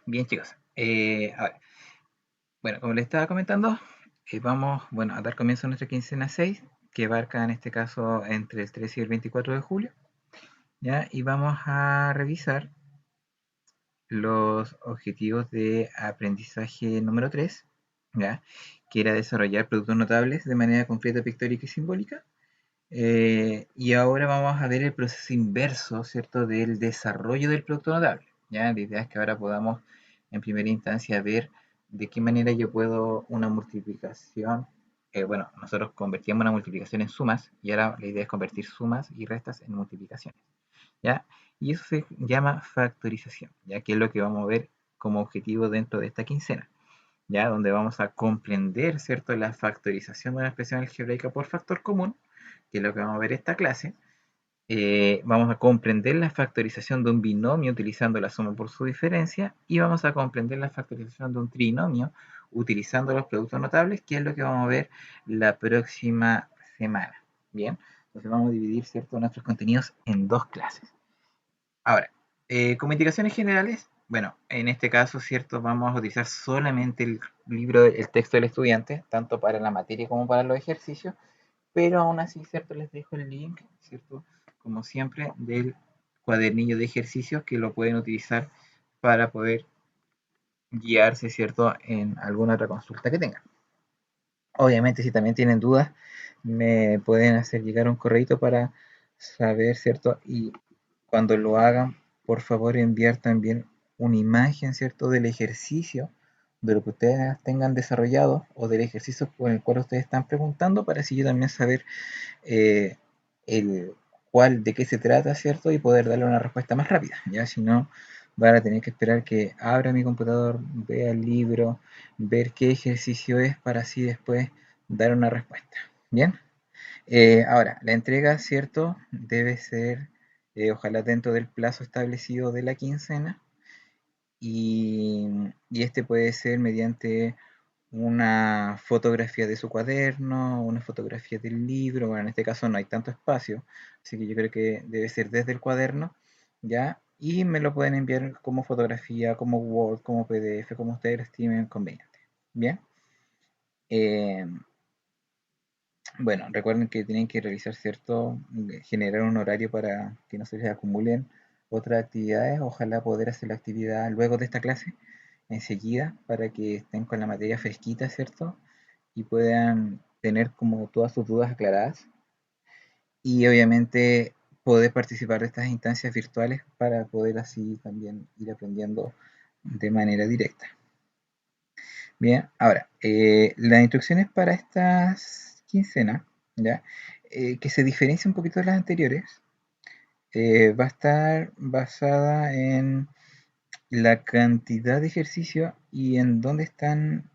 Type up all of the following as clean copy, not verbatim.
Bien, chicos. A ver, bueno, como les estaba comentando, vamos, bueno, a dar comienzo a nuestra quincena 6, que abarca en este caso entre el 13 y el 24 de julio, ¿ya? Y vamos a revisar los objetivos de aprendizaje número 3, ¿ya? Que era desarrollar productos notables de manera concreta, pictórica y simbólica. Y ahora vamos a ver el proceso inverso, ¿cierto?, del desarrollo del producto notable. ¿Ya? La idea es que ahora podamos, en primera instancia, ver de qué manera yo puedo una multiplicación. Bueno, nosotros convertíamos una multiplicación en sumas y ahora la idea es convertir sumas y restas en multiplicaciones. ¿Ya? Y eso se llama factorización, ya que es lo que vamos a ver como objetivo dentro de esta quincena. ¿Ya? Donde vamos a comprender, ¿cierto?, la factorización de una expresión algebraica por factor común, que es lo que vamos a ver esta clase. Vamos a comprender la factorización de un binomio utilizando la suma por su diferencia y vamos a comprender la factorización de un trinomio utilizando los productos notables, que es lo que vamos a ver la próxima semana. Bien, entonces vamos a dividir, ¿cierto?, nuestros contenidos en dos clases. Ahora, como indicaciones generales, bueno, en este caso, ¿cierto? Vamos a utilizar solamente el libro, el texto del estudiante, tanto para la materia como para los ejercicios, pero aún así, ¿cierto? Les dejo el link, ¿cierto? Como siempre, del cuadernillo de ejercicios que lo pueden utilizar para poder guiarse, ¿cierto?, en alguna otra consulta que tengan. Obviamente, si también tienen dudas, me pueden hacer llegar un correo para saber, ¿cierto? Y cuando lo hagan, por favor enviar también una imagen, ¿cierto?, del ejercicio, de lo que ustedes tengan desarrollado o del ejercicio por el cual ustedes están preguntando, para así yo también saber eh, el cuál, de qué se trata, ¿cierto? Y poder darle una respuesta más rápida, ¿ya? Si no, van a tener que esperar que abra mi computador, vea el libro, ver qué ejercicio es para así después dar una respuesta. ¿Bien? Ahora, la entrega, ¿cierto? Debe ser, ojalá dentro del plazo establecido de la quincena y este puede ser mediante una fotografía de su cuaderno, una fotografía del libro. Bueno, en este caso no hay tanto espacio, así que yo creo que debe ser desde el cuaderno, ¿ya? Y me lo pueden enviar como fotografía, como Word, como PDF, como ustedes lo estimen conveniente. Bien. Eh, bueno, recuerden que tienen que realizar cierto, generar un horario para que no se les acumulen otras actividades. Ojalá poder hacer la actividad luego de esta clase, enseguida, para que estén con la materia fresquita, ¿cierto? Y puedan tener como todas sus dudas aclaradas y obviamente poder participar de estas instancias virtuales para poder así también ir aprendiendo de manera directa. Bien, ahora, las instrucciones para estas quincenas, ¿ya? Que se diferencia un poquito de las anteriores, va a estar basada en la cantidad de ejercicio y en dónde están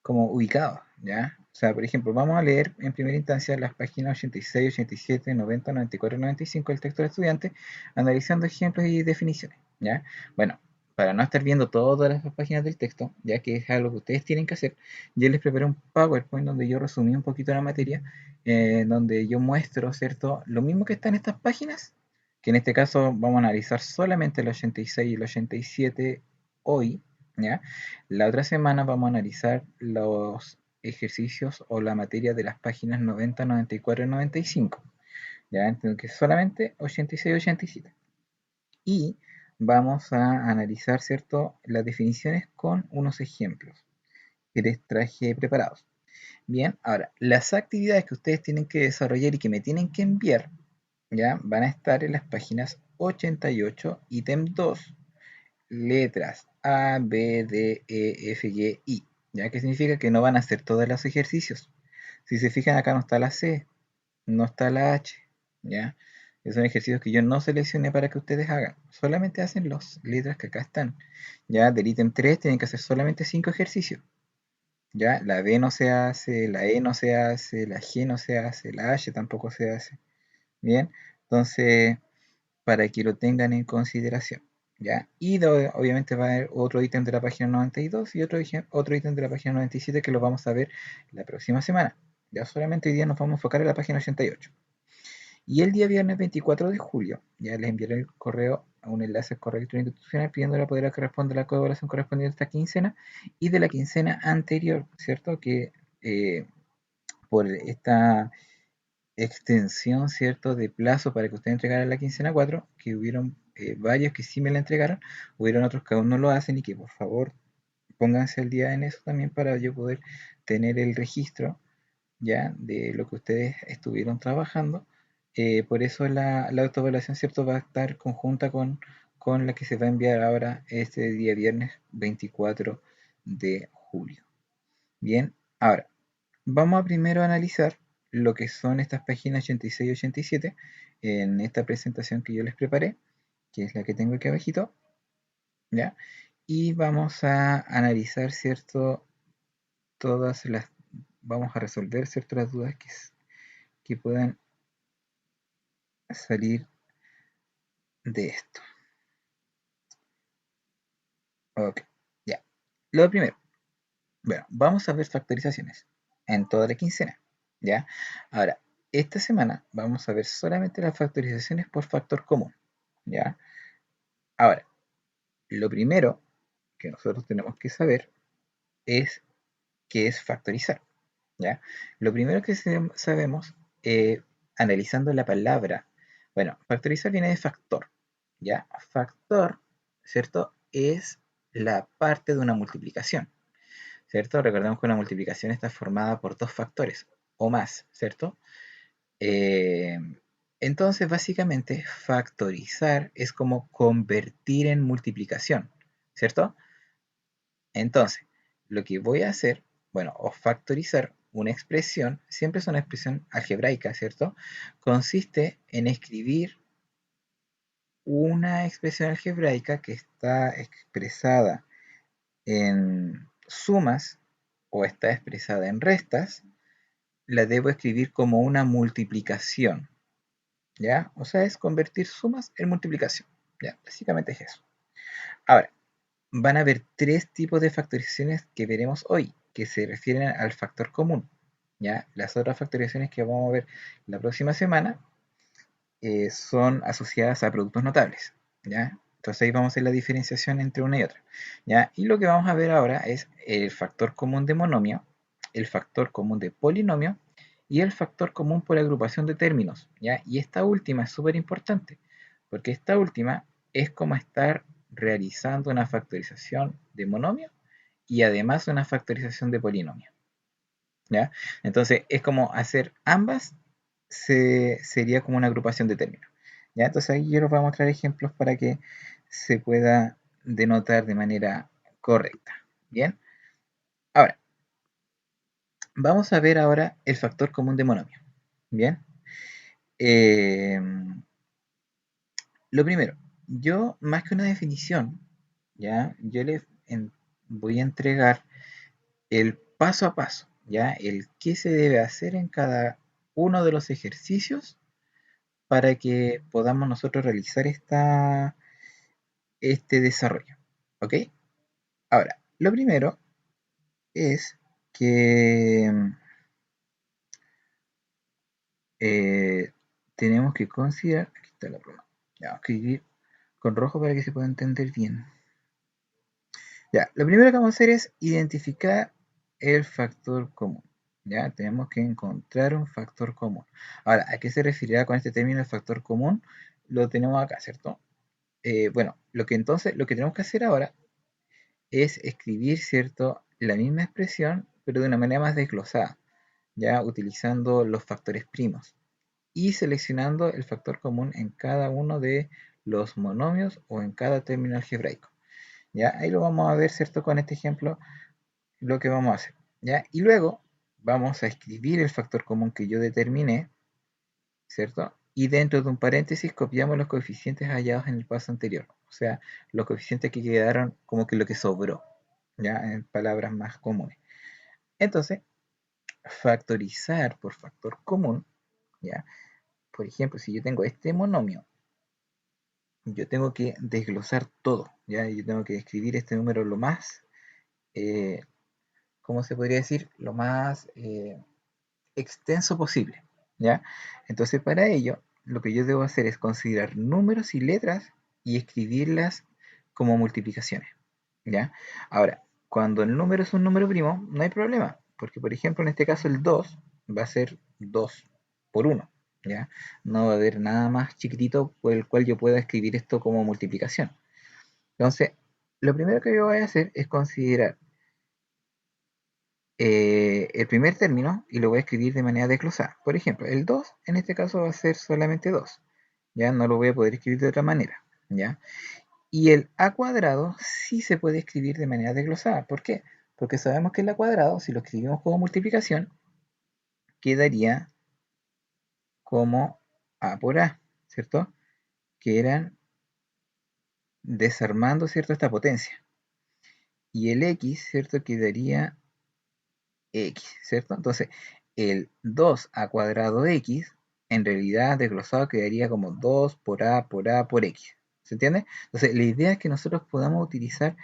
como ubicados, ¿ya? O sea, por ejemplo, vamos a leer en primera instancia las páginas 86, 87, 90, 94 y 95 del texto del estudiante, analizando ejemplos y definiciones, ¿ya? Bueno, para no estar viendo todas las páginas del texto, ya que es algo que ustedes tienen que hacer, yo les preparé un PowerPoint donde yo resumí un poquito la materia, donde yo muestro, ¿cierto?, lo mismo que está en estas páginas, que en este caso vamos a analizar solamente el 86 y el 87 hoy, ¿ya? La otra semana vamos a analizar los ejercicios o la materia de las páginas 90, 94 y 95. Ya, entonces que solamente 86 y 87. Y vamos a analizar, ¿cierto?, las definiciones con unos ejemplos que les traje preparados. Bien, ahora, las actividades que ustedes tienen que desarrollar y que me tienen que enviar, ya, van a estar en las páginas 88, ítem 2, letras A, B, D, E, F, G, I. ¿Ya? ¿Qué significa? Que no van a hacer todos los ejercicios. Si se fijan, acá no está la C, no está la H. ¿Ya? Esos son ejercicios que yo no seleccioné para que ustedes hagan. Solamente hacen las letras que acá están. ¿Ya? Del ítem 3 tienen que hacer solamente 5 ejercicios. ¿Ya? La B no se hace, la E no se hace, la G no se hace, la H tampoco se hace. Bien, entonces, para que lo tengan en consideración. ¿Ya? Y obviamente va a haber otro ítem de la página 92 y otro ítem de la página 97 que lo vamos a ver la próxima semana. Ya solamente hoy día nos vamos a enfocar en la página 88. Y el día viernes 24 de julio, ya les enviaré el correo a un enlace al correo electrónico institucional pidiéndole poder responder a la colaboración correspondiente a esta quincena y de la quincena anterior, ¿cierto? Que por esta extensión, ¿cierto?, de plazo para que usted entregara la quincena 4, que hubieron varios que sí me la entregaron, hubieron otros que aún no lo hacen y que por favor pónganse al día en eso también para yo poder tener el registro ya de lo que ustedes estuvieron trabajando. Por eso la autoevaluación, ¿cierto?, va a estar conjunta con la que se va a enviar ahora este día viernes 24 de julio. Bien, ahora vamos a primero analizar lo que son estas páginas 86 y 87 en esta presentación que yo les preparé, que es la que tengo aquí abajito, ¿ya? Y vamos a analizar, ¿cierto? Todas las, vamos a resolver, ¿cierto? Las dudas que puedan salir de esto. Ok, ya. Lo primero, bueno, vamos a ver factorizaciones en toda la quincena, ¿ya? Ahora, esta semana vamos a ver solamente las factorizaciones por factor común, ¿ya? Ahora, lo primero que nosotros tenemos que saber es qué es factorizar, ¿ya? Lo primero que sabemos, analizando la palabra, bueno, factorizar viene de factor, ¿ya? Factor, ¿cierto? Es la parte de una multiplicación, ¿cierto? Recordemos que una multiplicación está formada por dos factores o más, ¿cierto? Eh, entonces, básicamente, factorizar es como convertir en multiplicación, ¿cierto? Entonces, lo que voy a hacer, bueno, o factorizar una expresión, siempre es una expresión algebraica, ¿cierto? Consiste en escribir una expresión algebraica que está expresada en sumas o está expresada en restas, la debo escribir como una multiplicación, ¿ya? O sea, es convertir sumas en multiplicación, ¿ya? Básicamente es eso. Ahora, van a haber tres tipos de factorizaciones que veremos hoy, que se refieren al factor común, ¿ya? Las otras factorizaciones que vamos a ver la próxima semana son asociadas a productos notables, ¿ya? Entonces ahí vamos a ver la diferenciación entre una y otra, ¿ya? Y lo que vamos a ver ahora es el factor común de monomio, el factor común de polinomio y el factor común por agrupación de términos, ¿ya? Y esta última es súper importante, porque esta última es como estar realizando una factorización de monomio y además una factorización de polinomio, ¿ya? Entonces es como hacer ambas sería como una agrupación de términos. ¿Ya? Entonces ahí yo les voy a mostrar ejemplos para que se pueda denotar de manera correcta. Bien, ahora vamos a ver ahora el factor común de monomio. Bien, Eh, lo primero, yo más que una definición, ¿ya? Yo les voy a entregar el paso a paso, ¿ya? El qué se debe hacer en cada uno de los ejercicios para que podamos nosotros realizar este desarrollo. ¿Ok? Ahora, lo primero es que eh, tenemos que considerar, aquí está la pluma, ya, vamos a escribir con rojo para que se pueda entender bien. Ya, lo primero que vamos a hacer es identificar el factor común. Ya, tenemos que encontrar un factor común. Ahora, ¿a qué se referirá con este término el factor común? Lo tenemos acá, ¿cierto? Bueno, lo que tenemos que hacer ahora es escribir, ¿cierto?, la misma expresión, pero de una manera más desglosada, ya utilizando los factores primos y seleccionando el factor común en cada uno de los monomios o en cada término algebraico. ¿Ya? Ahí lo vamos a ver, ¿cierto? Con este ejemplo, lo que vamos a hacer. ¿Ya? Y luego vamos a escribir el factor común que yo determiné, ¿cierto? Y dentro de un paréntesis copiamos los coeficientes hallados en el paso anterior. O sea, los coeficientes que quedaron como que lo que sobró, ¿ya? En palabras más comunes. Entonces, factorizar por factor común, ¿ya? Por ejemplo, si yo tengo este monomio, yo tengo que desglosar todo, ¿ya? Yo tengo que escribir este número lo más, eh, ¿cómo se podría decir? Lo más extenso posible, ¿ya? Entonces, para ello, lo que yo debo hacer es considerar números y letras y escribirlas como multiplicaciones, ¿ya? Ahora, cuando el número es un número primo, no hay problema, porque por ejemplo en este caso el 2 va a ser 2 por 1, ¿ya? No va a haber nada más chiquitito por el cual yo pueda escribir esto como multiplicación. Entonces, lo primero que yo voy a hacer es considerar el primer término y lo voy a escribir de manera desglosada. Por ejemplo, el 2 en este caso va a ser solamente 2, ¿ya? No lo voy a poder escribir de otra manera, ¿ya? Y el a cuadrado sí se puede escribir de manera desglosada. ¿Por qué? Porque sabemos que el a cuadrado, si lo escribimos como multiplicación, quedaría como a por a, ¿cierto? Que eran desarmando, ¿cierto? Esta potencia. Y el x, ¿cierto? Quedaría x, ¿cierto? Entonces, el 2 a cuadrado x, en realidad desglosado quedaría como 2 por a por a por x. ¿Se entiende? Entonces, la idea es que nosotros podamos utilizar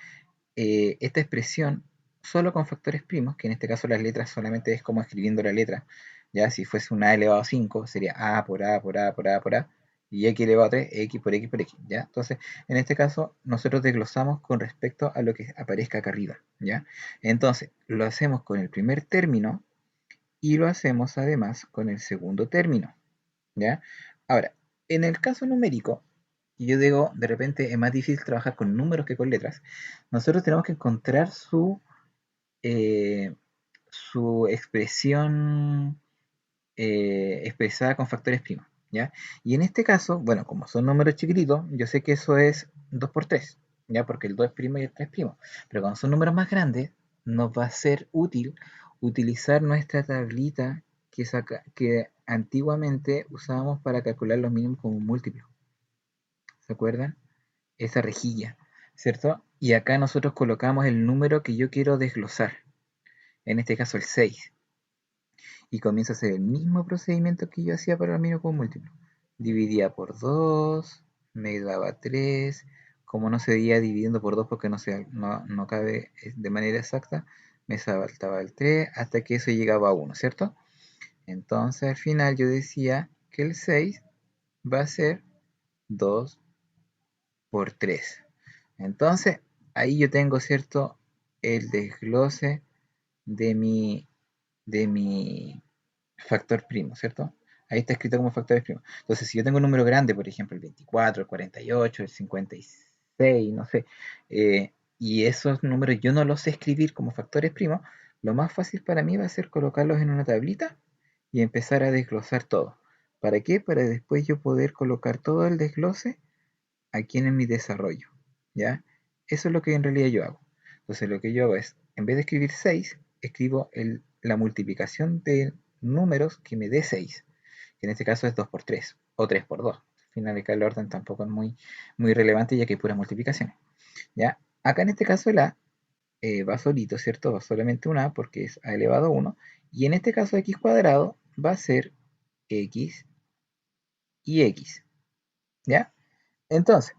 esta expresión solo con factores primos, que en este caso las letras solamente es como escribiendo la letra. Ya si fuese un a elevado a 5, sería a por a por a por a por a, y x elevado a 3, x por x por x, ¿ya? Entonces, en este caso, nosotros desglosamos con respecto a lo que aparezca acá arriba, ¿ya? Entonces, lo hacemos con el primer término y lo hacemos además con el segundo término, ¿ya? Ahora, en el caso numérico, y yo digo, de repente es más difícil trabajar con números que con letras, nosotros tenemos que encontrar eh, su expresión expresada con factores primos, ¿ya? Y en este caso, bueno, como son números chiquititos, yo sé que eso es 2 por 3, ¿ya? Porque el 2 es primo y el 3 es primo. Pero cuando son números más grandes, nos va a ser útil utilizar nuestra tablita que antiguamente usábamos para calcular los mínimos como múltiplos. ¿Se acuerdan? Esa rejilla, ¿cierto? Y acá nosotros colocamos el número que yo quiero desglosar, en este caso el 6, y comienzo a hacer el mismo procedimiento que yo hacía para el mínimo con múltiplo. Dividía por 2, me daba 3, como no se seguía dividiendo por 2 porque no cabe de manera exacta, me saltaba el 3 hasta que eso llegaba a 1, ¿cierto? Entonces al final yo decía que el 6 va a ser 2 por 3. Entonces, ahí yo tengo, ¿cierto? El desglose de mi factor primo, ¿cierto? Ahí está escrito como factores primos. Entonces, si yo tengo un número grande, por ejemplo, el 24, el 48, el 56, no sé, y esos números yo no los sé escribir como factores primos, lo más fácil para mí va a ser colocarlos en una tablita y empezar a desglosar todo. ¿Para qué? Para después yo poder colocar todo el desglose aquí en mi desarrollo, ¿ya? Eso es lo que en realidad yo hago. Entonces lo que yo hago es, en vez de escribir 6, escribo la multiplicación de números que me dé 6, que en este caso es 2 por 3 o 3 por 2. Al final acá el orden tampoco es muy relevante ya que hay puras multiplicaciones, ¿ya? Acá en este caso el a va solito, ¿cierto? Va solamente un a porque es a elevado a 1, y en este caso x cuadrado va a ser x y x, ¿ya? Entonces,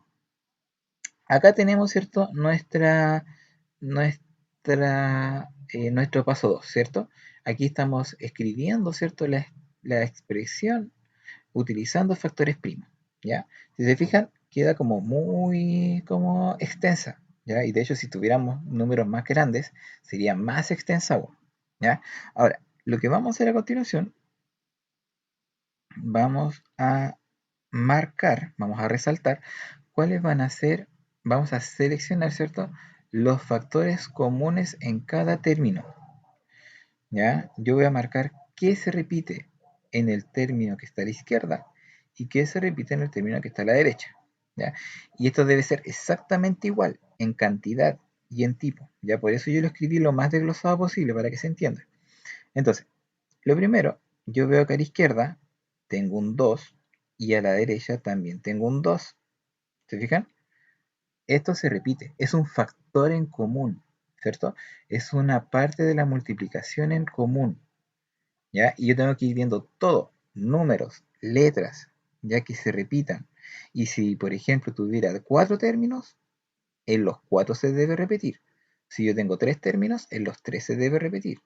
acá tenemos, ¿cierto? Nuestro paso 2, ¿cierto? Aquí estamos escribiendo, ¿cierto? La expresión utilizando factores primos, ¿ya? Si se fijan, queda como muy como extensa, ¿ya? Y de hecho, si tuviéramos números más grandes, sería más extensa aún, ¿ya? Ahora, lo que vamos a hacer a continuación, vamos a vamos a resaltar cuáles van a ser, vamos a seleccionar, ¿cierto? Los factores comunes en cada término, ¿ya? Yo voy a marcar qué se repite en el término que está a la izquierda y qué se repite en el término que está a la derecha, ¿ya? Y esto debe ser exactamente igual en cantidad y en tipo, ¿ya? Por eso yo lo escribí lo más desglosado posible para que se entienda. Entonces, lo primero, yo veo que a la izquierda tengo un 2 y a la derecha también tengo un 2. ¿Se fijan? Esto se repite, es un factor en común, ¿cierto? Es una parte de la multiplicación en común, ¿ya? Y yo tengo que ir viendo todo, números, letras, ya que se repitan. Y si, por ejemplo, tuviera 4 términos, en los 4 se debe repetir. Si yo tengo 3 términos, en los 3 se debe repetir.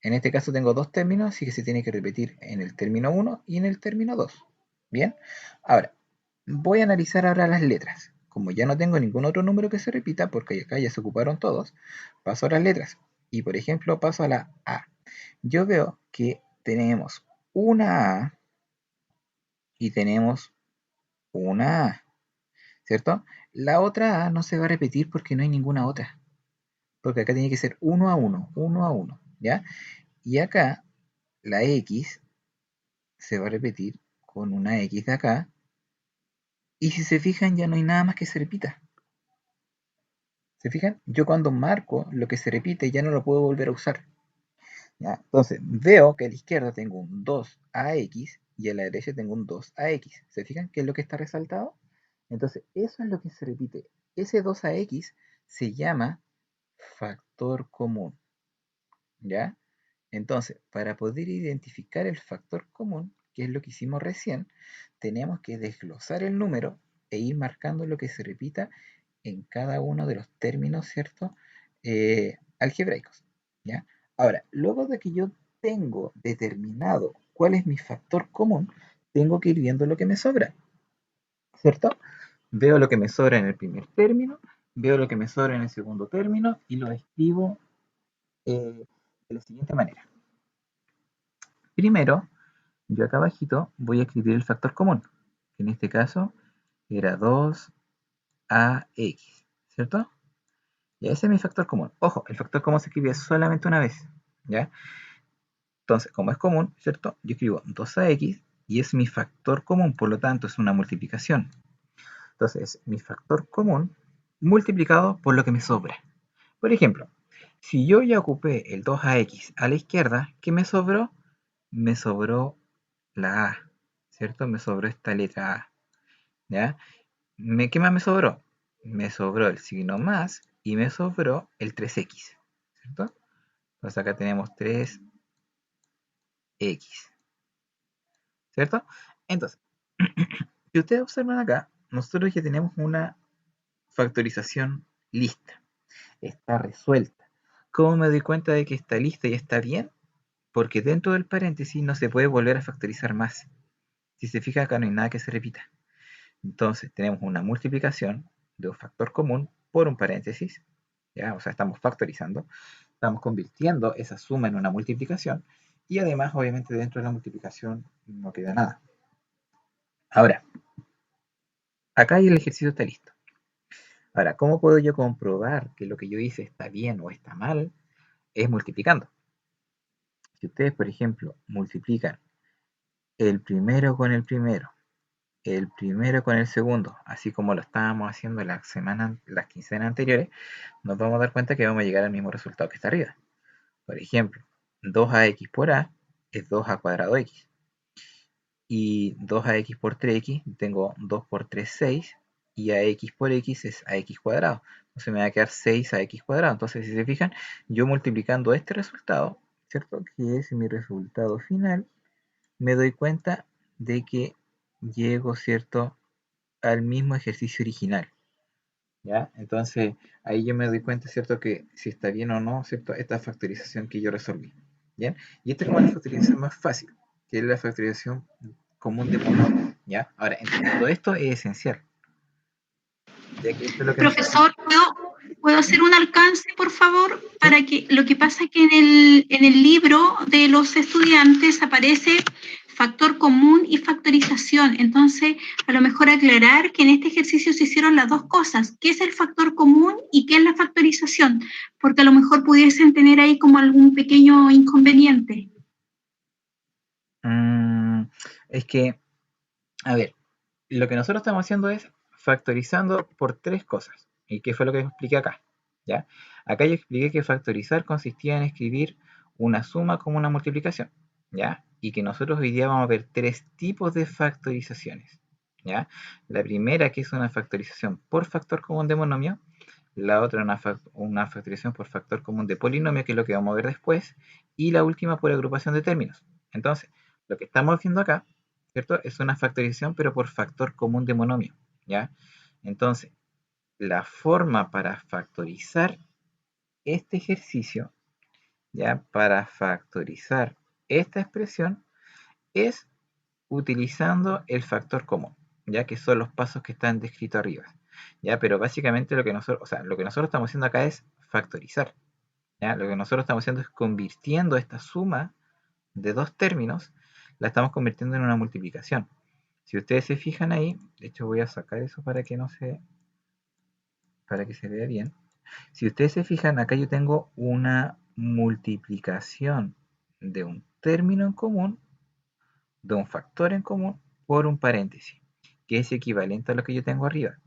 En este caso tengo 2 términos, así que se tiene que repetir en el término 1 y en el término 2. Bien, ahora voy a analizar ahora las letras. como ya no tengo ningún otro número que se repita, porque acá ya se ocuparon todos, paso a las letras. Y por ejemplo, paso a la A. Yo veo que tenemos una A y tenemos una A, ¿cierto? La otra A no se va a repetir porque no hay ninguna otra. Porque acá tiene que ser uno a uno, ¿ya? Y acá la X se va a repetir con una X de acá. Y si se fijan, ya no hay nada más que se repita. ¿Se fijan? Yo cuando marco lo que se repite ya no lo puedo volver a usar. ¿Ya? Entonces, veo que a la izquierda tengo un 2AX y a la derecha tengo un 2AX. ¿Se fijan qué es lo que está resaltado? Entonces, eso es lo que se repite. Ese 2AX se llama factor común. ¿Ya? Entonces, para poder identificar el factor común, que es lo que hicimos recién, tenemos que desglosar el número e ir marcando lo que se repita en cada uno de los términos, ¿cierto? Algebraicos, ¿ya? Ahora, luego de que yo tengo determinado cuál es mi factor común, tengo que ir viendo lo que me sobra, ¿cierto? Veo lo que me sobra en el primer término, veo lo que me sobra en el segundo término y lo escribo de la siguiente manera. Primero, yo acá abajito voy a escribir el factor común, que en este caso era 2AX, ¿cierto? Y ese es mi factor común. Ojo, el factor común se escribe solamente una vez, ¿ya? Entonces, como es común, ¿cierto? Yo escribo 2AX y es mi factor común, por lo tanto es una multiplicación. Entonces, mi factor común multiplicado por lo que me sobra. Por ejemplo, si yo ya ocupé el 2AX a la izquierda, ¿qué me sobró? Me sobró la A, ¿cierto? Me sobró esta letra A, ¿ya? ¿Qué más me sobró? Me sobró el signo más y me sobró el 3x, ¿cierto? Entonces acá tenemos 3x, ¿cierto? Entonces, si ustedes observan acá, nosotros ya tenemos una factorización lista, está resuelta. ¿Cómo me doy cuenta de que está lista y está bien? Porque dentro del paréntesis no se puede volver a factorizar más. Si se fija acá no hay nada que se repita. Entonces tenemos una multiplicación de un factor común por un paréntesis, ¿ya? O sea, estamos factorizando, estamos convirtiendo esa suma en una multiplicación y además, obviamente, dentro de la multiplicación no queda nada. Ahora, acá el ejercicio está listo. Ahora, ¿cómo puedo yo comprobar que lo que yo hice está bien o está mal? Es multiplicando. Si ustedes, por ejemplo, multiplican el primero con el primero, el primero con el segundo, así como lo estábamos haciendo las quincenas anteriores, nos vamos a dar cuenta que vamos a llegar al mismo resultado que está arriba. Por ejemplo, 2ax por a es 2a cuadrado x. Y 2ax por 3x, tengo 2 por 3, 6. Y ax por x es ax cuadrado. Entonces me va a quedar 6ax cuadrado. Entonces, si se fijan, yo multiplicando este resultado, ¿cierto? Que es mi resultado final, me doy cuenta de que llego, ¿cierto?, al mismo ejercicio original. ¿Ya? Entonces, ahí yo me doy cuenta, ¿cierto?, que si está bien o no, ¿cierto?, esta factorización que yo resolví. ¿Bien? Y esta es como la factorización más fácil, que es la factorización común de monomio. ¿Ya? Ahora, entendiendo esto es esencial, ya que esto es lo que nosotros... Profesor, ¿puedo hacer un alcance, por favor? Para que lo que pasa es que en el libro de los estudiantes aparece factor común y factorización. Entonces, a lo mejor aclarar que en este ejercicio se hicieron las dos cosas. ¿Qué es el factor común y qué es la factorización? Porque a lo mejor pudiesen tener ahí como algún pequeño inconveniente. Es que, a ver, lo que nosotros estamos haciendo es factorizando por tres cosas. ¿Y qué fue lo que expliqué acá? ¿Ya? Acá yo expliqué que factorizar consistía en escribir una suma como una multiplicación, ¿ya? Y que nosotros hoy día vamos a ver tres tipos de factorizaciones, ¿ya? La primera, que es una factorización por factor común de monomio. La otra, una factorización por factor común de polinomio, que es lo que vamos a ver después. Y la última, por agrupación de términos. Entonces, lo que estamos viendo acá, ¿cierto?, es una factorización, pero por factor común de monomio, ¿ya? Entonces, la forma para factorizar este ejercicio, ¿ya? Para factorizar esta expresión es utilizando el factor común, ya que son los pasos que están descritos arriba. ¿ya? Pero básicamente lo que nosotros, o sea, lo que nosotros estamos haciendo acá es factorizar, ¿ya? Lo que nosotros estamos haciendo es convirtiendo esta suma de dos términos, la estamos convirtiendo en una multiplicación. Si ustedes se fijan ahí, de hecho voy a sacar eso para que se vea bien. Si ustedes se fijan, acá yo tengo una multiplicación de un término en común, de un factor en común, por un paréntesis, que es equivalente a lo que yo tengo arriba.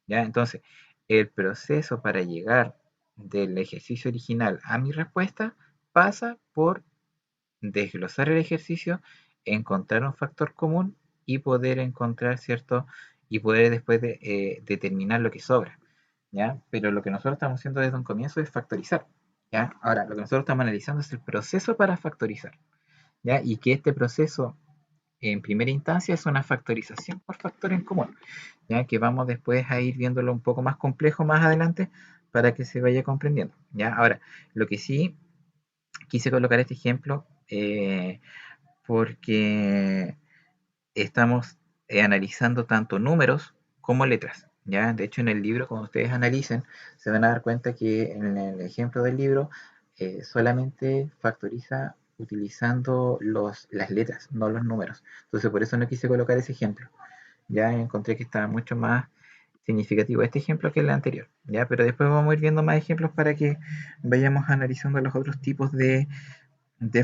¿Ya? Entonces, el proceso para llegar del ejercicio original a mi respuesta pasa por desglosar el ejercicio, encontrar un factor común y poder encontrar, ¿cierto? Y poder después determinar lo que sobra, ¿ya? Pero lo que nosotros estamos haciendo desde un comienzo es factorizar, ¿ya? Ahora, lo que nosotros estamos analizando es el proceso para factorizar, ¿ya? Y que este proceso, en primera instancia, es una factorización por factor en común, ¿ya? Que vamos después a ir viéndolo un poco más complejo más adelante para que se vaya comprendiendo, ¿ya? Ahora, lo que sí quise colocar este ejemplo porque estamos analizando tanto números como letras. ¿Ya? De hecho, en el libro, cuando ustedes analicen, se van a dar cuenta que en el ejemplo del libro solamente factoriza utilizando las letras, no los números. Entonces, por eso no quise colocar ese ejemplo. Ya encontré que estaba mucho más significativo este ejemplo que el anterior. ¿Ya? Pero después vamos a ir viendo más ejemplos para que vayamos analizando los otros tipos de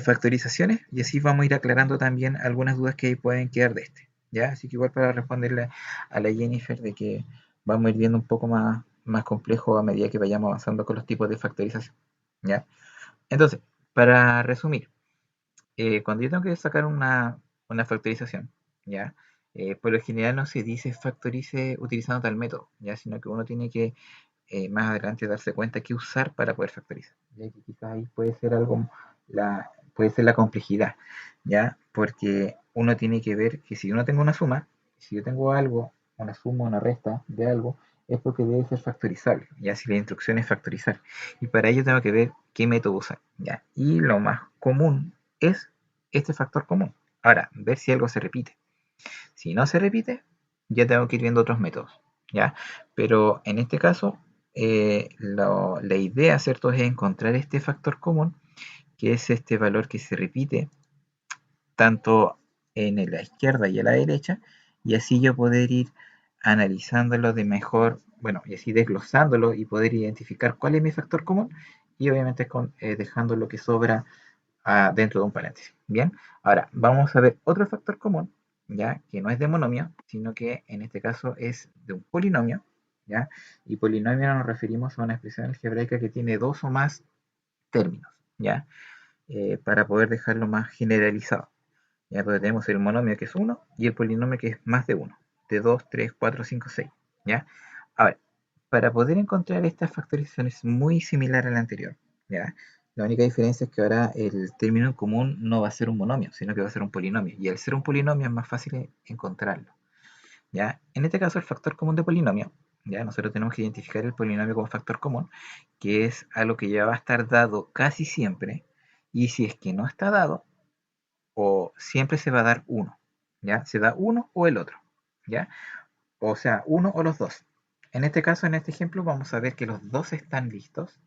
factorizaciones y así vamos a ir aclarando también algunas dudas que pueden quedar de este. ¿Ya? Así que igual para responderle a la Jennifer de que vamos a ir viendo un poco más complejo a medida que vayamos avanzando con los tipos de factorización. ¿Ya? Entonces, para resumir, cuando yo tengo que sacar una factorización, ¿ya? Por lo general no se dice factorice utilizando tal método, ¿ya? Sino que uno tiene que más adelante darse cuenta qué usar para poder factorizar. Ya que quizás ahí puede ser algo, puede ser la complejidad, ¿ya? Porque uno tiene que ver que si uno tengo una suma, si yo tengo algo, una suma, una resta de algo, es porque debe ser factorizable, ya si la instrucción es factorizar. Y para ello tengo que ver qué método usar, ¿ya? Y lo más común es este factor común. Ahora, ver si algo se repite. Si no se repite, ya tengo que ir viendo otros métodos, ¿ya? Pero en este caso, la idea, ¿cierto?, es encontrar este factor común, que es este valor que se repite tanto en la izquierda y en la derecha, y así yo poder ir analizándolo de mejor, bueno, y así desglosándolo y poder identificar cuál es mi factor común, y obviamente dejando lo que sobra dentro de un paréntesis. Bien, ahora vamos a ver otro factor común, ya que no es de monomio, sino que en este caso es de un polinomio, ya, y polinomio nos referimos a una expresión algebraica que tiene dos o más términos, ya, para poder dejarlo más generalizado. Ya, porque tenemos el monomio que es uno y el polinomio que es más de uno, de 2 3 4 5 6, ¿ya? Ahora, para poder encontrar esta factorización es muy similar a la anterior, ¿ya? La única diferencia es que ahora el término en común no va a ser un monomio, sino que va a ser un polinomio. Y al ser un polinomio es más fácil encontrarlo, ¿ya? En este caso, el factor común de polinomio, ¿ya? Nosotros tenemos que identificar el polinomio como factor común, que es algo que ya va a estar dado casi siempre. Y si es que no está dado, o siempre se va a dar uno, ¿ya? Se da uno o el otro, ¿ya? O sea, uno o los dos. En este caso, en este ejemplo, vamos a ver que los dos están listos,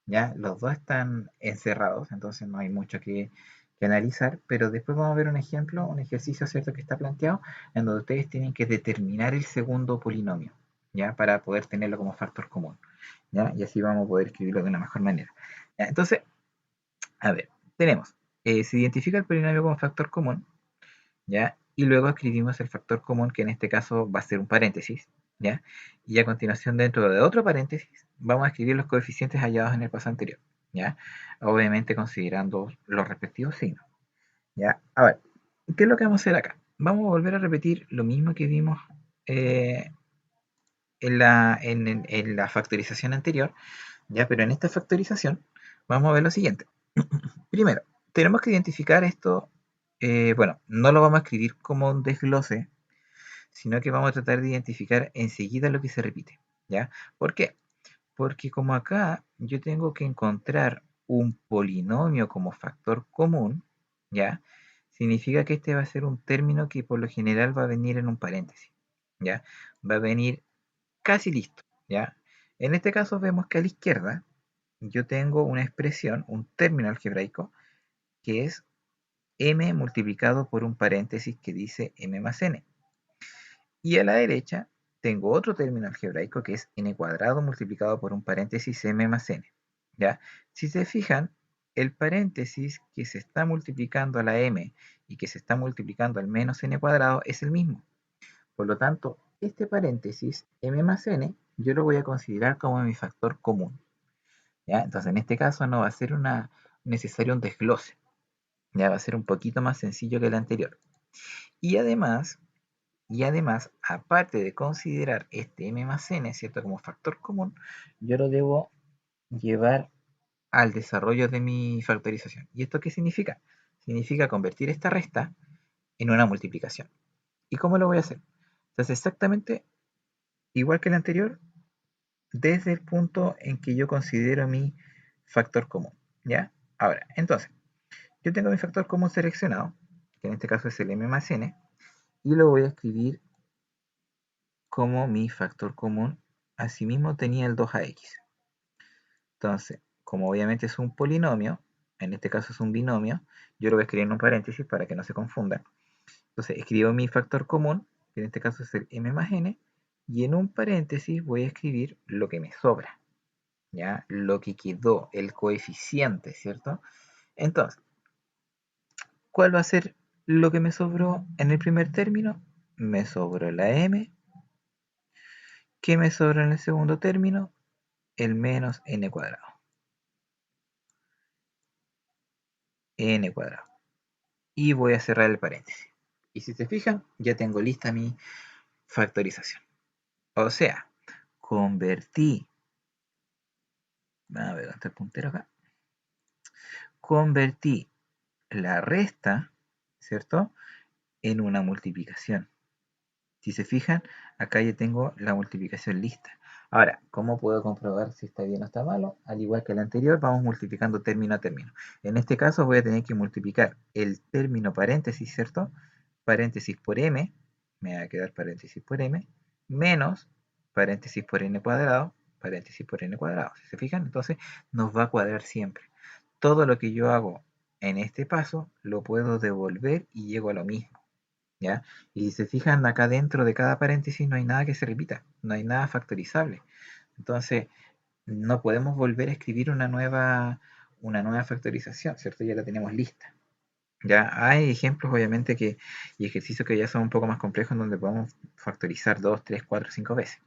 ¿ya? Los dos están encerrados, entonces no hay mucho que analizar, pero después vamos a ver un ejemplo, un ejercicio, ¿cierto?, que está planteado, en donde ustedes tienen que determinar el segundo polinomio, ¿ya? Para poder tenerlo como factor común, ¿ya? Y así vamos a poder escribirlo de una mejor manera. ¿Ya? Entonces, a ver, tenemos, se identifica el polinomio como factor común, ¿ya? Y luego escribimos el factor común, que en este caso va a ser un paréntesis, ¿ya? Y a continuación, dentro de otro paréntesis, vamos a escribir los coeficientes hallados en el paso anterior, ¿ya? Obviamente considerando los respectivos signos, ¿ya? A ver, ¿qué es lo que vamos a hacer acá? Vamos a volver a repetir lo mismo que vimos eh, en la factorización anterior, ¿ya? Pero en esta factorización vamos a ver lo siguiente. Primero, tenemos que identificar esto, bueno, no lo vamos a escribir como un desglose, sino que vamos a tratar de identificar enseguida lo que se repite, ¿ya? ¿Por qué? Porque como acá yo tengo que encontrar un polinomio como factor común, ¿ya? Significa que este va a ser un término que por lo general va a venir en un paréntesis, ¿ya? Va a venir casi listo, ¿ya? En este caso vemos que a la izquierda yo tengo una expresión, un término algebraico, que es m multiplicado por un paréntesis que dice m más n. Y a la derecha tengo otro término algebraico que es n cuadrado multiplicado por un paréntesis m más n. ¿Ya? Si se fijan, el paréntesis que se está multiplicando a la m y que se está multiplicando al menos n cuadrado es el mismo. Por lo tanto, este paréntesis m más n yo lo voy a considerar como mi factor común. ¿Ya? Entonces, en este caso no va a ser necesario un desglose. Ya va a ser un poquito más sencillo que el anterior. Y además, aparte de considerar este m más n, ¿cierto? Como factor común, yo lo debo llevar al desarrollo de mi factorización. ¿Y esto qué significa? Significa convertir esta resta en una multiplicación. ¿Y cómo lo voy a hacer? Entonces, exactamente igual que el anterior, desde el punto en que yo considero mi factor común. ¿Ya? Ahora, entonces, yo tengo mi factor común seleccionado, que en este caso es el m más n, y lo voy a escribir como mi factor común. Asimismo tenía el 2ax. Entonces, como obviamente es un polinomio, en este caso es un binomio, yo lo voy a escribir en un paréntesis para que no se confunda. Entonces, escribo mi factor común, que en este caso es el m más n, y en un paréntesis voy a escribir lo que me sobra, ¿ya? Lo que quedó, el coeficiente, ¿cierto? Entonces, ¿cuál va a ser lo que me sobró en el primer término? Me sobró la m. ¿Qué me sobra en el segundo término? El menos n cuadrado. N cuadrado. Y voy a cerrar el paréntesis. Y si se fijan, ya tengo lista mi factorización. O sea, convertí, a ver, ¿dónde está el puntero acá? Convertí la resta, ¿cierto? En una multiplicación. Si se fijan, acá ya tengo la multiplicación lista. Ahora, ¿cómo puedo comprobar si está bien o está malo? Al igual que el anterior, vamos multiplicando término a término. En este caso voy a tener que multiplicar el término paréntesis, ¿cierto? Paréntesis por m, me va a quedar paréntesis por m, menos paréntesis por n cuadrado, paréntesis por n cuadrado. Si se fijan, entonces nos va a cuadrar siempre. Todo lo que yo hago en este paso, lo puedo devolver y llego a lo mismo. ¿Ya? Y si se fijan, acá dentro de cada paréntesis no hay nada que se repita, no hay nada factorizable. Entonces, no podemos volver a escribir una nueva factorización, ¿cierto? Ya la tenemos lista. Ya hay ejemplos, obviamente, y ejercicios que ya son un poco más complejos en donde podemos factorizar 2, 3, 4, 5 veces.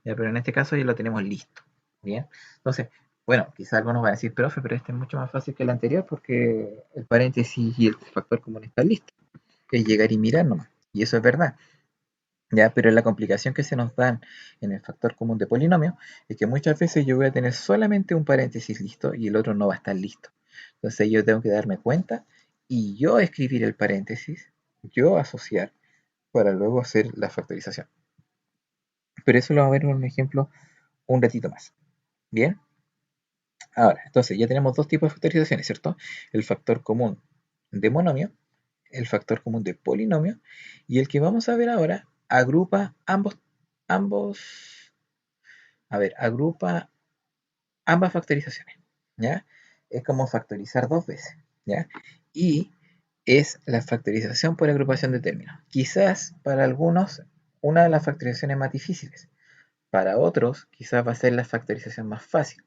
¿Ya? Pero en este caso ya lo tenemos listo. ¿Bien? Entonces, bueno, quizá algunos van a decir, profe, pero este es mucho más fácil que el anterior porque el paréntesis y el factor común están listos. Es llegar y mirar nomás. Y eso es verdad. ¿Ya? Pero la complicación que se nos dan en el factor común de polinomio es que muchas veces yo voy a tener solamente un paréntesis listo y el otro no va a estar listo. Entonces yo tengo que darme cuenta y yo escribir el paréntesis, yo asociar para luego hacer la factorización. Pero eso lo vamos a ver en un ejemplo un ratito más. Bien, ahora, entonces ya tenemos dos tipos de factorizaciones, ¿cierto? El factor común de monomio, el factor común de polinomio, y el que vamos a ver ahora agrupa ambos, agrupa ambas factorizaciones, ¿ya? Es como factorizar dos veces, ¿ya? Y es la factorización por agrupación de términos. Quizás para algunos una de las factorizaciones más difíciles, para otros quizás va a ser la factorización más fácil,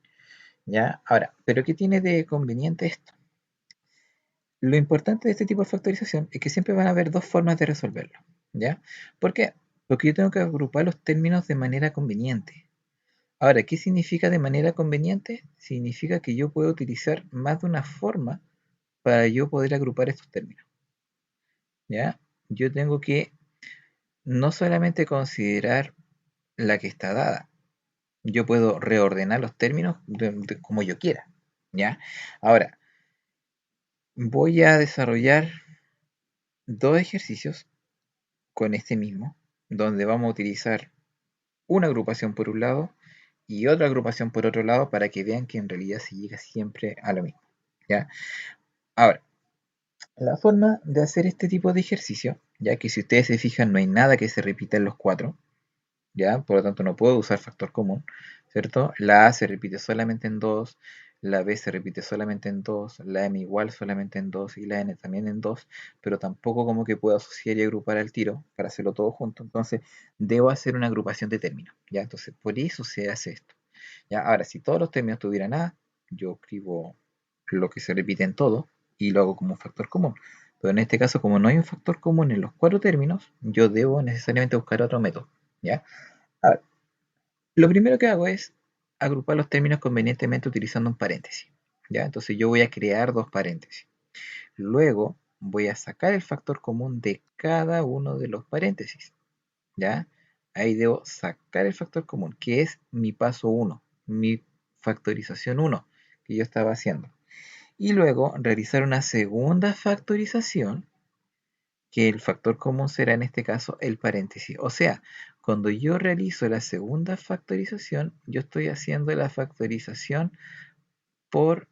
¿ya? Ahora, ¿pero qué tiene de conveniente esto? Lo importante de este tipo de factorización es que siempre van a haber dos formas de resolverlo, ¿ya? ¿Por qué? Porque yo tengo que agrupar los términos de manera conveniente. Ahora, ¿qué significa de manera conveniente? Significa que yo puedo utilizar más de una forma para yo poder agrupar estos términos, ¿ya? Yo tengo que no solamente considerar la que está dada, yo puedo reordenar los términos como yo quiera, ¿ya? Ahora, voy a desarrollar dos ejercicios con este mismo, donde vamos a utilizar una agrupación por un lado y otra agrupación por otro lado para que vean que en realidad se llega siempre a lo mismo, ¿ya? Ahora, la forma de hacer este tipo de ejercicio, ya que si ustedes se fijan no hay nada que se repita en los cuatro, ¿ya? Por lo tanto no puedo usar factor común, ¿cierto? La A se repite solamente en 2, la B se repite solamente en 2, la M igual solamente en 2 y la N también en 2, pero tampoco como que puedo asociar y agrupar al tiro para hacerlo todo junto. Entonces debo hacer una agrupación de términos, ¿ya? Entonces por eso se hace esto. ¿Ya? Ahora, si todos los términos tuvieran A, yo escribo lo que se repite en todo y lo hago como un factor común. Pero en este caso, como no hay un factor común en los cuatro términos, yo debo necesariamente buscar otro método, ¿ya? A ver, lo primero que hago es agrupar los términos convenientemente utilizando un paréntesis, ¿ya? Entonces yo voy a crear dos paréntesis. Luego voy a sacar el factor común de cada uno de los paréntesis, ¿ya? Ahí debo sacar el factor común, que es mi paso 1, mi factorización 1 que yo estaba haciendo. Y luego realizar una segunda factorización, que el factor común será en este caso el paréntesis. O sea, cuando yo realizo la segunda factorización, yo estoy haciendo la factorización por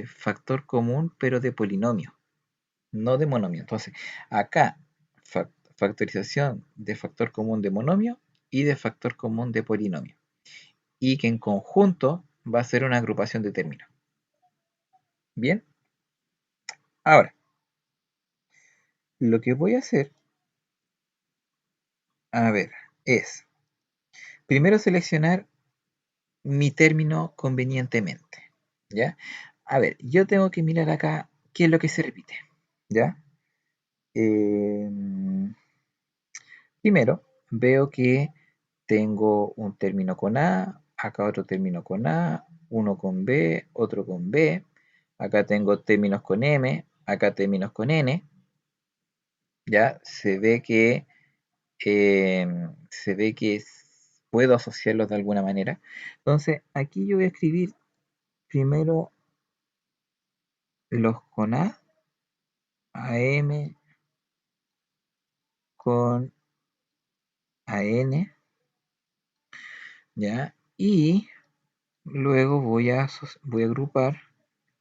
factor común, pero de polinomio, no de monomio. Entonces, acá, factorización de factor común de monomio y de factor común de polinomio. Y que en conjunto va a ser una agrupación de términos. Bien, ahora, lo que voy a hacer, a ver, es primero seleccionar mi término convenientemente, ¿ya? A ver, yo tengo que mirar acá qué es lo que se repite, ¿ya? Primero, veo que tengo un término con A, acá otro término con A, uno con B, otro con B, acá tengo términos con M, acá términos con N, ¿ya? Se ve que puedo asociarlos de alguna manera. Entonces, aquí yo voy a escribir primero los con A, AM con AN, ¿ya? Y luego voy a agrupar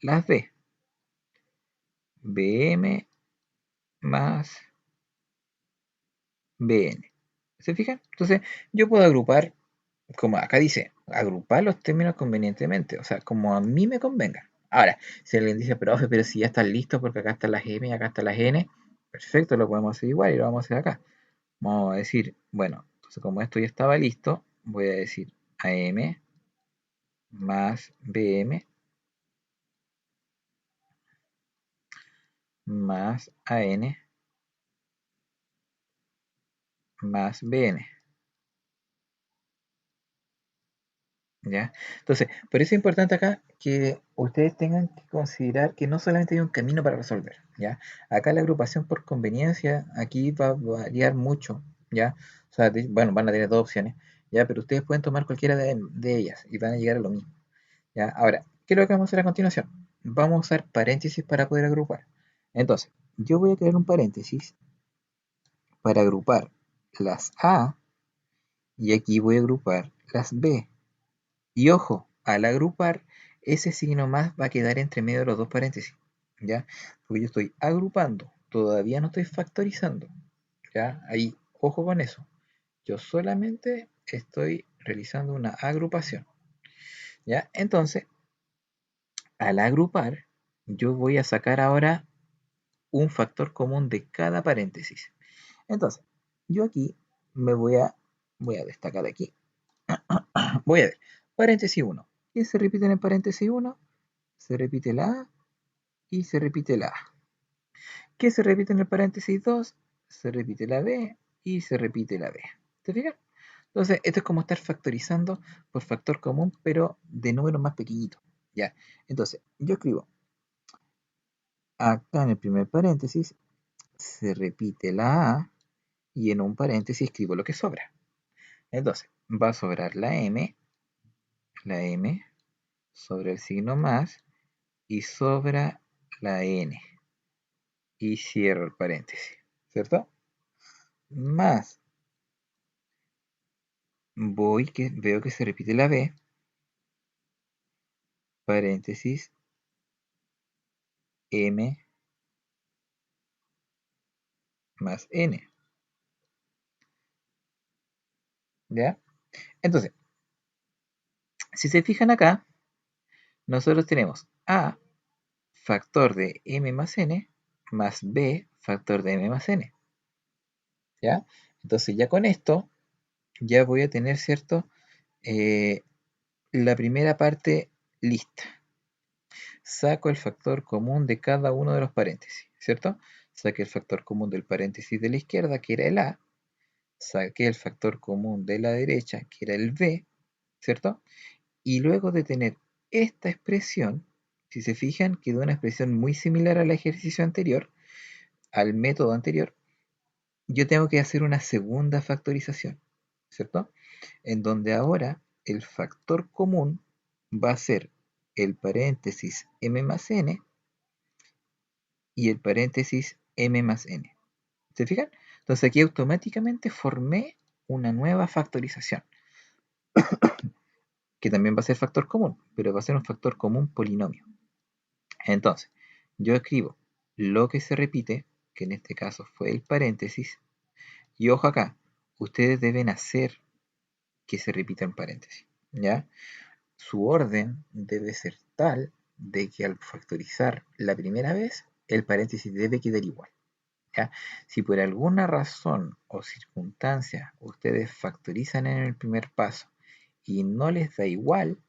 las B, BM más BN. ¿Se fijan? Entonces, yo puedo agrupar, como acá dice, agrupar los términos convenientemente, o sea, como a mí me convenga. Ahora, si alguien dice, profe, pero si ya están listos porque acá están las M y acá están las N, perfecto, lo podemos hacer igual y lo vamos a hacer acá. Vamos a decir, bueno, entonces como esto ya estaba listo, voy a decir AM más BM más AN más BN. ¿Ya? Entonces, por eso es importante acá que ustedes tengan que considerar que no solamente hay un camino para resolver, ¿ya? Acá la agrupación por conveniencia, aquí va a variar mucho, ¿ya? O sea, bueno, van a tener dos opciones, ¿ya? Pero ustedes pueden tomar cualquiera de ellas y van a llegar a lo mismo, ¿ya? Ahora, ¿qué es lo que vamos a hacer a continuación? Vamos a usar paréntesis para poder agrupar. Entonces, yo voy a crear un paréntesis para agrupar las A y aquí voy a agrupar las B. Y ojo, al agrupar, ese signo más va a quedar entre medio de los dos paréntesis, ¿ya? Porque yo estoy agrupando, todavía no estoy factorizando, ¿ya? Ahí, ojo con eso. Yo solamente estoy realizando una agrupación, ¿ya? Entonces, al agrupar, yo voy a sacar ahora un factor común de cada paréntesis. Entonces, yo aquí me voy a destacar aquí. Voy a ver, paréntesis 1. ¿Qué se repite en el paréntesis 1? Se repite la A y se repite la A. ¿Qué se repite en el paréntesis 2? Se repite la B y se repite la B. ¿Te fijas? Entonces, esto es como estar factorizando por factor común, pero de números más pequeñitos. ¿Ya? Entonces, yo escribo acá en el primer paréntesis, se repite la A y en un paréntesis escribo lo que sobra. Entonces, va a sobrar la M sobre el signo más y sobra la N. Y cierro el paréntesis, ¿cierto? Más veo que se repite la B, paréntesis, M más N. ¿Ya? Entonces, si se fijan acá, nosotros tenemos A factor de m más n más b factor de m más n. ¿Ya? Entonces ya con esto, ya voy a tener, ¿cierto? Eh, la primera parte lista. Saco el factor común de cada uno de los paréntesis, ¿cierto? Saqué el factor común del paréntesis de la izquierda, que era el A. Saqué el factor común de la derecha, que era el B, ¿cierto? Y luego de tener esta expresión, si se fijan, quedó una expresión muy similar al ejercicio anterior, al método anterior. Yo tengo que hacer una segunda factorización, ¿cierto? En donde ahora el factor común va a ser el paréntesis m más n y el paréntesis m más n. ¿Se fijan? Entonces aquí automáticamente formé una nueva factorización, que también va a ser factor común, pero va a ser un factor común polinomio. Entonces, yo escribo lo que se repite, que en este caso fue el paréntesis, y ojo acá, ustedes deben hacer que se repita en paréntesis, ¿ya? Su orden debe ser tal de que al factorizar la primera vez, el paréntesis debe quedar igual, ¿ya? Si por alguna razón o circunstancia ustedes factorizan en el primer paso y no les da igual,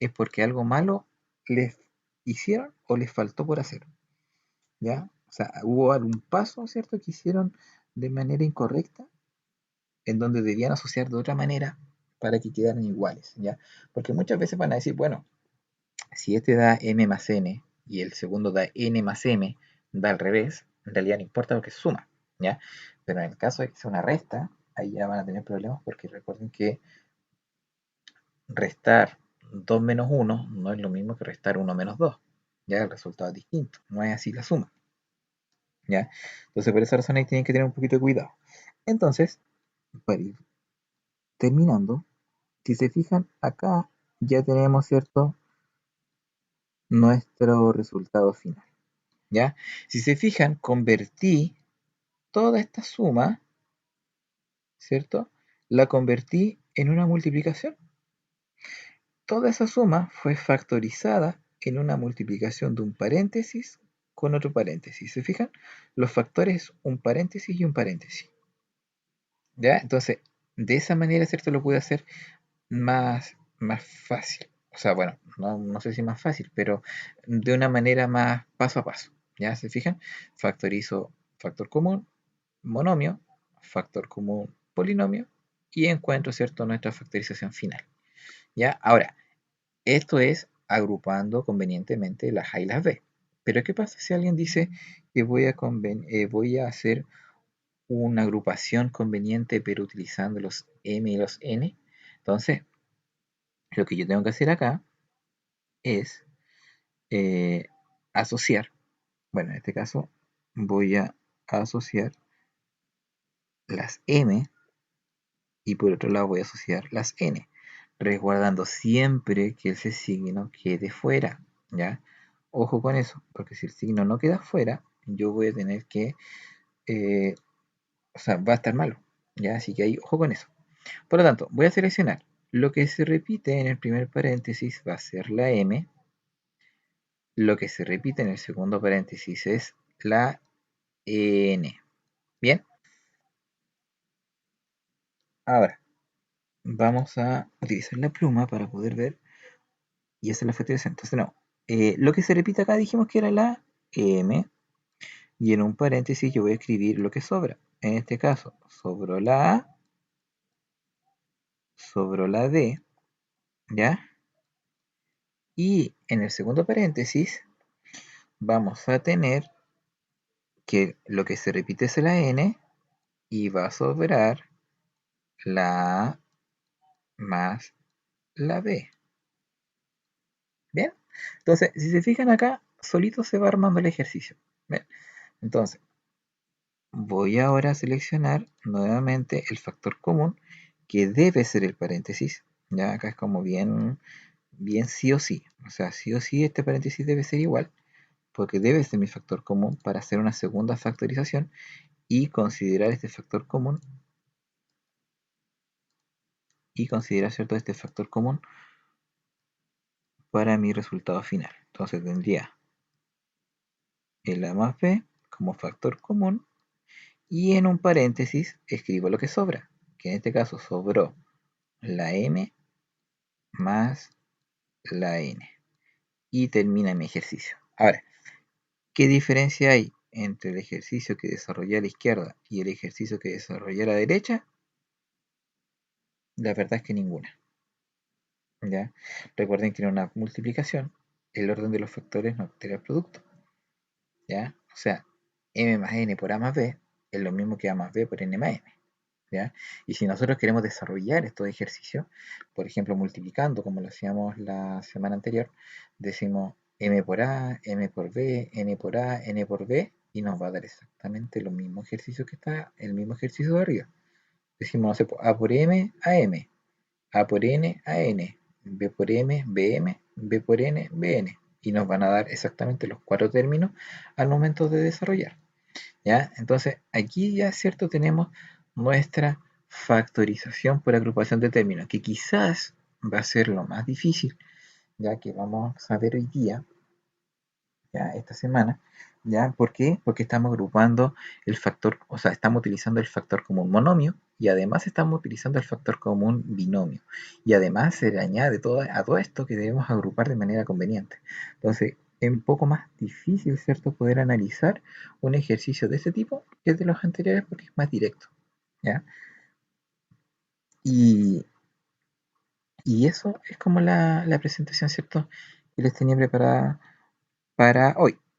es porque algo malo les hicieron o les faltó por hacer, ¿ya? O sea, hubo algún paso, ¿cierto?, que hicieron de manera incorrecta, en donde debían asociar de otra manera para que quedaran iguales, ¿ya? Porque muchas veces van a decir, bueno, si este da m más n y el segundo da n más m, da al revés, en realidad no importa porque suma, ¿ya? Pero en el caso de que sea una resta, ahí ya van a tener problemas porque recuerden que restar 2 menos 1 no es lo mismo que restar 1 menos 2, ¿ya? El resultado es distinto, no es así la suma, ¿ya? Entonces por esa razón ahí tienen que tener un poquito de cuidado. Entonces, para ir terminando, si se fijan acá ya tenemos, ¿cierto?, nuestro resultado final, ¿ya? Si se fijan, convertí toda esta suma, ¿cierto? La convertí en una multiplicación. Toda esa suma fue factorizada en una multiplicación de un paréntesis con otro paréntesis. ¿Se fijan? Los factores un paréntesis y un paréntesis, ¿ya? Entonces, de esa manera, ¿cierto? Lo pude hacer más fácil. O sea, bueno, no sé si más fácil, pero de una manera más paso a paso. ¿Ya se fijan? Factorizo factor común, monomio, factor común, polinomio, y encuentro, ¿cierto?, nuestra factorización final. ¿Ya? Ahora, esto es agrupando convenientemente las A y las B. Pero ¿qué pasa si alguien dice que voy a hacer una agrupación conveniente pero utilizando los M y los N? Entonces, lo que yo tengo que hacer acá es eh, asociar, bueno, en este caso voy a asociar las M y por otro lado voy a asociar las N, resguardando siempre que ese signo quede fuera, ¿ya? Ojo con eso, porque si el signo no queda fuera, yo voy a tener que, eh, o sea, va a estar malo, ¿ya? Así que ahí, ojo con eso. Por lo tanto, voy a seleccionar lo que se repite en el primer paréntesis va a ser la M. Lo que se repite en el segundo paréntesis es la n. Bien, ahora vamos a utilizar la pluma para poder ver y hacer la factorización. Entonces, no, lo que se repite acá dijimos que era la m y en un paréntesis yo voy a escribir lo que sobra. En este caso, sobró la a, sobró la d, ¿ya? Y en el segundo paréntesis vamos a tener que lo que se repite es la n y va a sobrar la a más la b. Bien, entonces si se fijan acá, solito se va armando el ejercicio. Bien, entonces voy ahora a seleccionar nuevamente el factor común, que debe ser el paréntesis. Ya acá es como bien sí o sí. O sea, sí o sí este paréntesis debe ser igual, porque debe ser mi factor común para hacer una segunda factorización y considerar este factor común y considerar, ¿cierto?, este factor común para mi resultado final. Entonces tendría el A más B como factor común y en un paréntesis escribo lo que sobra, que en este caso sobró la M más la N. Y termina mi ejercicio. Ahora, ¿qué diferencia hay entre el ejercicio que desarrollé a la izquierda y el ejercicio que desarrollé a la derecha? La verdad es que ninguna. ¿Ya? Recuerden que en una multiplicación, el orden de los factores no altera el producto. ¿Ya? O sea, M más N por A más B es lo mismo que A más B por N más N. ¿Ya? Y si nosotros queremos desarrollar estos ejercicios, por ejemplo, multiplicando como lo hacíamos la semana anterior, decimos M por A, M por B, N por A, N por B, y nos va a dar exactamente lo mismo ejercicio que está, el mismo ejercicio de arriba. Decimos, no sé, A por M, A M, A por N, A N, B por M, BM, B por N, BN. Y nos van a dar exactamente los 4 términos al momento de desarrollar. ¿Ya? Entonces, aquí ya, ¿cierto? Tenemos nuestra factorización por agrupación de términos, que quizás va a ser lo más difícil, ya que vamos a ver hoy día, ya esta semana, ¿ya? ¿Por qué? Porque estamos agrupando el factor, o sea, estamos utilizando el factor común monomio y además estamos utilizando el factor común binomio. Y además se le añade a todo esto que debemos agrupar de manera conveniente. Entonces, es un poco más difícil, ¿cierto?, poder analizar un ejercicio de este tipo que el de los anteriores porque es más directo, ¿ya? Y, y eso es como la presentación, ¿cierto?, que les tenía preparada para hoy.